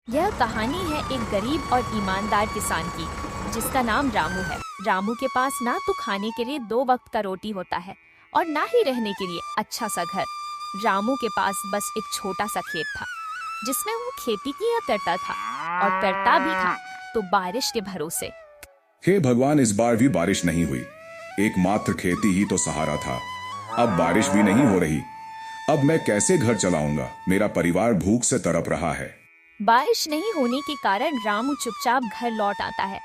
यह कहानी है एक गरीब और ईमानदार किसान की, जिसका नाम रामू है। रामू के पास ना तो खाने के लिए 2 वक्त का रोटी होता है और ना ही रहने के लिए अच्छा सा घर। रामू के पास बस एक छोटा सा खेत था, जिसमें वो खेती किया करता था और करता भी था तो बारिश के भरोसे। हे भगवान, इस बार भी बारिश नहीं हुई। एकमात्र खेती ही तो सहारा था। अब बारिश भी नहीं हो रही। अब मैं कैसे घर चलाऊंगा? मेरा परिवार भूख से तड़प रहा है। बारिश नहीं होने के कारण रामू चुपचाप घर लौट आता है।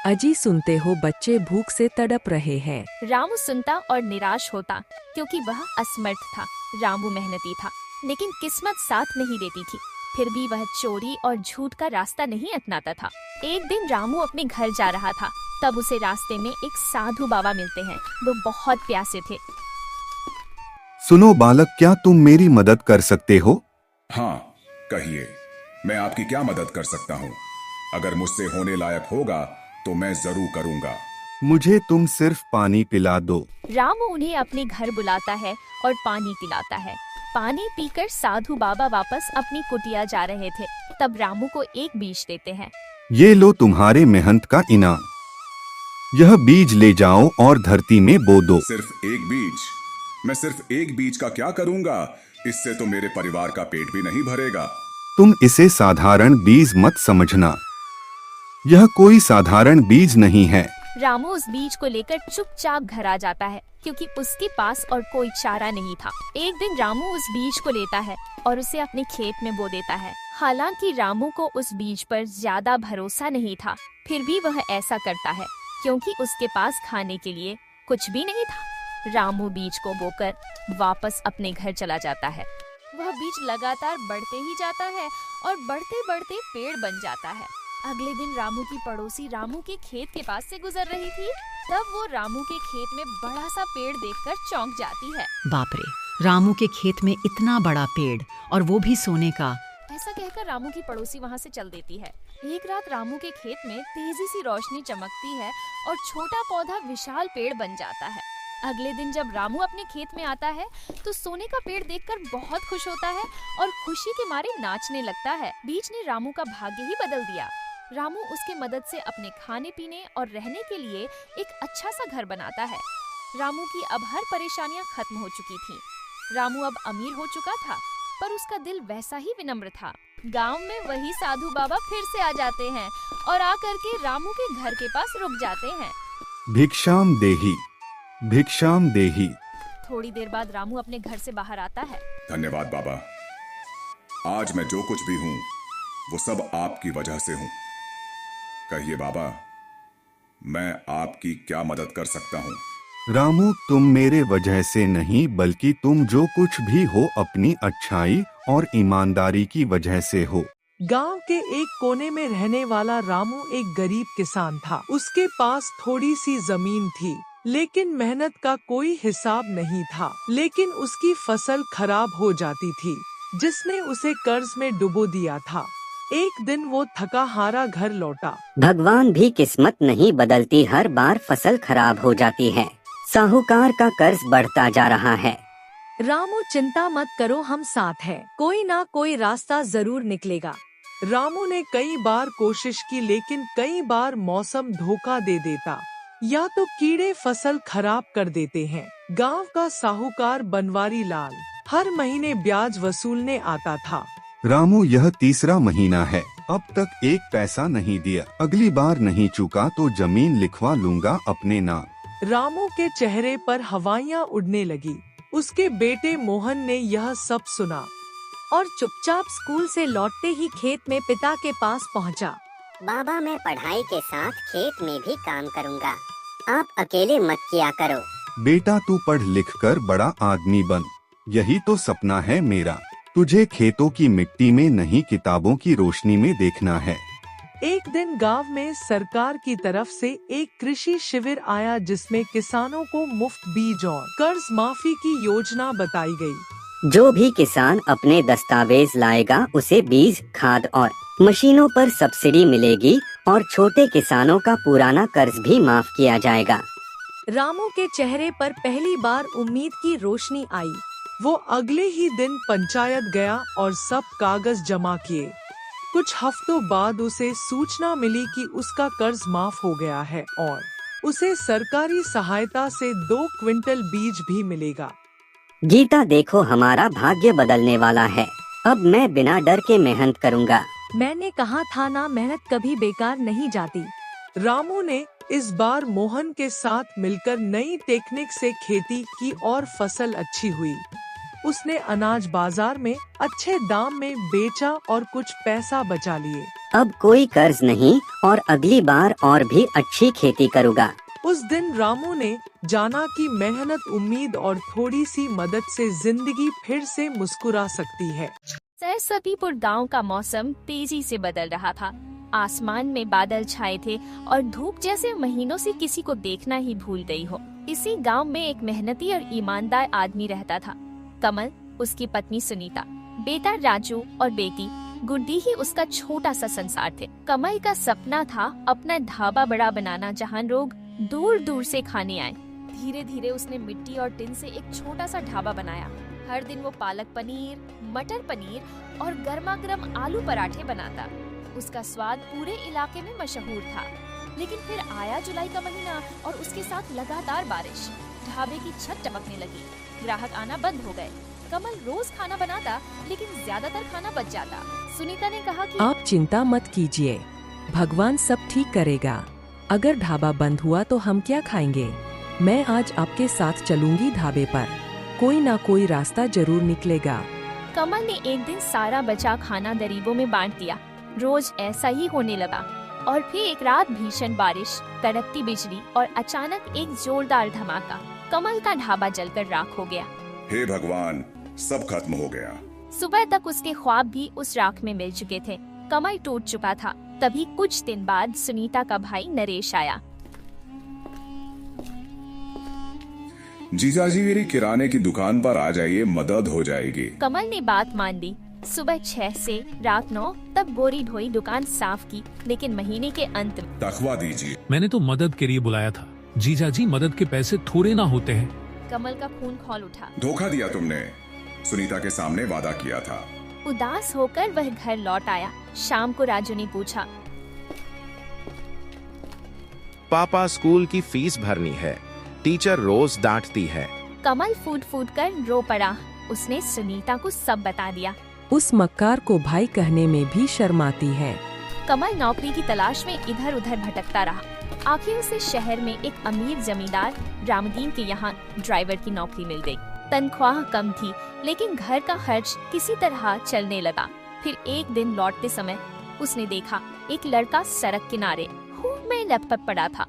अजी, सुनते हो, बच्चे भूख से तड़प रहे हैं। रामू सुनता और निराश होता, क्योंकि वह असमर्थ था। रामू मेहनती था, लेकिन किस्मत साथ नहीं देती थी। फिर भी वह चोरी और झूठ का रास्ता नहीं अपनाता था। एक दिन रामू अपने घर जा रहा था, तब उसे रास्ते में एक साधु बाबा मिलते हैं। वो बहुत प्यासे थे। सुनो बालक, क्या तुम मेरी मदद कर सकते हो? हाँ, कहिए, मैं आपकी क्या मदद कर सकता हूँ? अगर मुझसे होने लायक होगा तो मैं जरूर करूँगा। मुझे तुम सिर्फ पानी पिला दो। रामू उन्हें अपने घर बुलाता है और पानी पिलाता है। पानी पीकर साधु बाबा वापस अपनी कुटिया जा रहे थे, तब रामू को एक बीज देते हैं। ये लो तुम्हारे मेहनत का इनाम। यह बीज ले जाओ और धरती में बो दो। सिर्फ एक बीज? मैं सिर्फ एक बीज का क्या करूँगा? इससे तो मेरे परिवार का पेट भी नहीं भरेगा। तुम इसे साधारण बीज मत समझना। यह कोई साधारण बीज नहीं है। रामू उस बीज को लेकर चुपचाप घर आ जाता है, क्योंकि उसके पास और कोई चारा नहीं था। एक दिन रामू उस बीज को लेता है और उसे अपने खेत में बो देता है। हालांकि रामू को उस बीज पर ज्यादा भरोसा नहीं था, फिर भी वह ऐसा करता है, क्योंकि उसके पास खाने के लिए कुछ भी नहीं था। रामू बीज को बोकर वापस अपने घर चला जाता है। वह बीज लगातार बढ़ते ही जाता है और बढ़ते बढ़ते पेड़ बन जाता है। अगले दिन रामू की पड़ोसी रामू के खेत के पास से गुजर रही थी, तब वो रामू के खेत में बड़ा सा पेड़ देखकर चौंक जाती है। बाप रे, रामू के खेत में इतना बड़ा पेड़, और वो भी सोने का। ऐसा कहकर रामू की पड़ोसी वहाँ से चल देती है। एक रात रामू के खेत में तेजी सी रोशनी चमकती है और छोटा पौधा विशाल पेड़ बन जाता है। अगले दिन जब रामू अपने खेत में आता है, तो सोने का पेड़ देखकर बहुत खुश होता है और खुशी के मारे नाचने लगता है। बीज ने रामू का भाग्य ही बदल दिया। रामू उसके मदद से अपने खाने पीने और रहने के लिए एक अच्छा सा घर बनाता है। रामू की अब हर परेशानियां खत्म हो चुकी थीं। रामू अब अमीर हो चुका था, पर उसका दिल वैसा ही विनम्र था। गांव में वही साधु बाबा फिर से आ जाते हैं और आकर के रामू के घर के पास रुक जाते हैं। भिक्षाम देही, भिक्षाम देही। थोड़ी देर बाद रामू अपने घर से बाहर आता है। धन्यवाद बाबा। आज मैं जो कुछ भी हूँ वो सब आपकी वजह से हूँ। कहिए बाबा, मैं आपकी क्या मदद कर सकता हूँ? रामू, तुम मेरे वजह से नहीं, बल्कि तुम जो कुछ भी हो अपनी अच्छाई और ईमानदारी की वजह से हो। गांव के एक कोने में रहने वाला रामू एक गरीब किसान था। उसके पास थोड़ी सी जमीन थी, लेकिन मेहनत का कोई हिसाब नहीं था। लेकिन उसकी फसल खराब हो जाती थी, जिसने उसे कर्ज में डुबो दिया था। एक दिन वो थका हारा घर लौटा। भगवान भी किस्मत नहीं बदलती, हर बार फसल खराब हो जाती है। साहूकार का कर्ज बढ़ता जा रहा है। रामू, चिंता मत करो, हम साथ हैं। कोई ना कोई रास्ता जरूर निकलेगा। रामू ने कई बार कोशिश की, लेकिन कई बार मौसम धोखा दे देता, या तो कीड़े फसल खराब कर देते हैं। गांव का साहूकार बनवारी लाल हर महीने ब्याज वसूलने आता था। रामू, यह तीसरा महीना है, अब तक एक पैसा नहीं दिया। अगली बार नहीं चुका तो जमीन लिखवा लूंगा अपने नाम। रामू के चेहरे पर हवाइयाँ उड़ने लगी। उसके बेटे मोहन ने यह सब सुना और चुपचाप स्कूल से लौटते ही खेत में पिता के पास पहुंचा। बाबा, मैं पढ़ाई के साथ खेत में भी काम करूंगा, आप अकेले मत किया करो। बेटा, तू पढ़ लिख कर बड़ा आदमी बन, यही तो सपना है मेरा। तुझे खेतों की मिट्टी में नहीं, किताबों की रोशनी में देखना है। एक दिन गांव में सरकार की तरफ से एक कृषि शिविर आया, जिसमें किसानों को मुफ्त बीज और कर्ज माफी की योजना बताई गई। जो भी किसान अपने दस्तावेज लाएगा, उसे बीज, खाद और मशीनों पर सब्सिडी मिलेगी और छोटे किसानों का पुराना कर्ज भी माफ किया जाएगा। रामू के चेहरे पर पहली बार उम्मीद की रोशनी आई। वो अगले ही दिन पंचायत गया और सब कागज जमा किए। कुछ हफ्तों बाद उसे सूचना मिली कि उसका कर्ज माफ हो गया है और उसे सरकारी सहायता से 2 क्विंटल बीज भी मिलेगा। गीता, देखो हमारा भाग्य बदलने वाला है। अब मैं बिना डर के मेहनत करूँगा। मैंने कहा था ना, मेहनत कभी बेकार नहीं जाती। रामू ने इस बार मोहन के साथ मिलकर नई टेक्निक से खेती की और फसल अच्छी हुई। उसने अनाज बाजार में अच्छे दाम में बेचा और कुछ पैसा बचा लिए। अब कोई कर्ज नहीं और अगली बार और भी अच्छी खेती करूँगा। उस दिन रामू ने जाना कि मेहनत, उम्मीद और थोड़ी सी मदद से जिंदगी फिर से मुस्कुरा सकती है। सरस्वतीपुर गांव का मौसम तेजी से बदल रहा था। आसमान में बादल छाए थे और धूप जैसे महीनों से किसी को देखना ही भूल गई हो। इसी गांव में एक मेहनती और ईमानदार आदमी रहता था, कमल, उसकी पत्नी सुनीता, बेटा राजू और बेटी गुड्डी ही उसका छोटा सा संसार थे। कमल का सपना था अपना ढाबा बड़ा बनाना, जहां लोग दूर दूर से खाने आए। धीरे धीरे उसने मिट्टी और टिन से एक छोटा सा ढाबा बनाया। हर दिन वो पालक पनीर, मटर पनीर और गर्मा गर्म आलू पराठे बनाता। उसका स्वाद पूरे इलाके में मशहूर था। लेकिन फिर आया जुलाई का महीना और उसके साथ लगातार बारिश। ढाबे की छत टपकने लगी, ग्राहक आना बंद हो गए। कमल रोज खाना बनाता, लेकिन ज्यादातर खाना बच जाता। सुनीता ने कहा कि आप चिंता मत कीजिए, भगवान सब ठीक करेगा। अगर ढाबा बंद हुआ तो हम क्या खाएंगे? मैं आज आपके साथ चलूंगी ढाबे पर, कोई ना कोई रास्ता जरूर निकलेगा। कमल ने एक दिन सारा बचा खाना गरीबों में बांट दिया। रोज ऐसा ही होने लगा और फिर एक रात भीषण बारिश, कड़कती बिजली और अचानक एक जोरदार धमाका। कमल का ढाबा जलकर राख हो गया। हे भगवान, सब खत्म हो गया। सुबह तक उसके ख्वाब भी उस राख में मिल चुके थे। कमल टूट चुका था। तभी कुछ दिन बाद सुनीता का भाई नरेश आया। जीजाजी, मेरी किराने की दुकान पर आ जाइए, मदद हो जाएगी। कमल ने बात मान ली। सुबह 6 से रात 9 तक बोरी ढोई, दुकान साफ की। लेकिन महीने के अंत में तखवा दीजिए। मैंने तो मदद के लिए बुलाया था जीजाजी, मदद के पैसे थोड़े ना होते हैं। कमल का खून खौल उठा। धोखा दिया तुमने, सुनीता के सामने वादा किया था। उदास होकर वह घर लौट आया। शाम को राजू ने पूछा, पापा, स्कूल की फीस भरनी है, टीचर रोज डांटती है। कमल फूट फूट कर रो पड़ा। उसने सुनीता को सब बता दिया। उस मक्कार को भाई कहने में भी शर्माती है। कमल नौकरी की तलाश में इधर उधर भटकता रहा। आखिर उसे शहर में एक अमीर जमींदार रामदीन के यहाँ ड्राइवर की नौकरी मिल गई। तनख्वाह कम थी, लेकिन घर का खर्च किसी तरह चलने लगा। फिर एक दिन लौटते समय उसने देखा एक लड़का सड़क किनारे खून में लथपथ पड़ा था।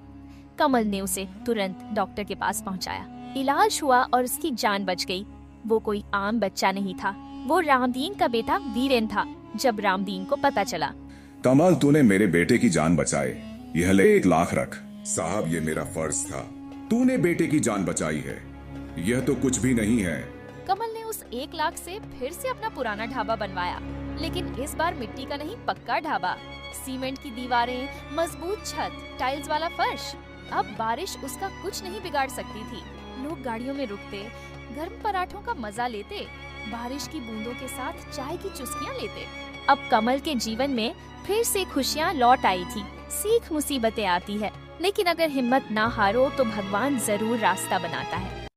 कमल ने उसे तुरंत डॉक्टर के पास पहुंचाया। इलाज हुआ और उसकी जान बच गई। वो कोई आम बच्चा नहीं था, वो रामदीन का बेटा वीरेन था। जब रामदीन को पता चला, कमल, तूने मेरे बेटे की जान बचाई, यह ले 1 लाख रख। साहब, ये मेरा फर्ज था, तूने बेटे की जान बचाई है, यह तो कुछ भी नहीं है। कमल ने उस 1 लाख से फिर से अपना पुराना ढाबा बनवाया, लेकिन इस बार मिट्टी का नहीं, पक्का ढाबा। सीमेंट की दीवारें, मजबूत छत, टाइल्स वाला फर्श। अब बारिश उसका कुछ नहीं बिगाड़ सकती थी। लोग गाड़ियों में रुकते, गर्म पराठों का मजा लेते, बारिश की बूंदों के साथ चाय की चुस्कियां लेते। अब कमल के जीवन में फिर से खुशियां लौट आई थी। सीख मुसीबतें आती है, लेकिन अगर हिम्मत ना हारो तो भगवान जरूर रास्ता बनाता है।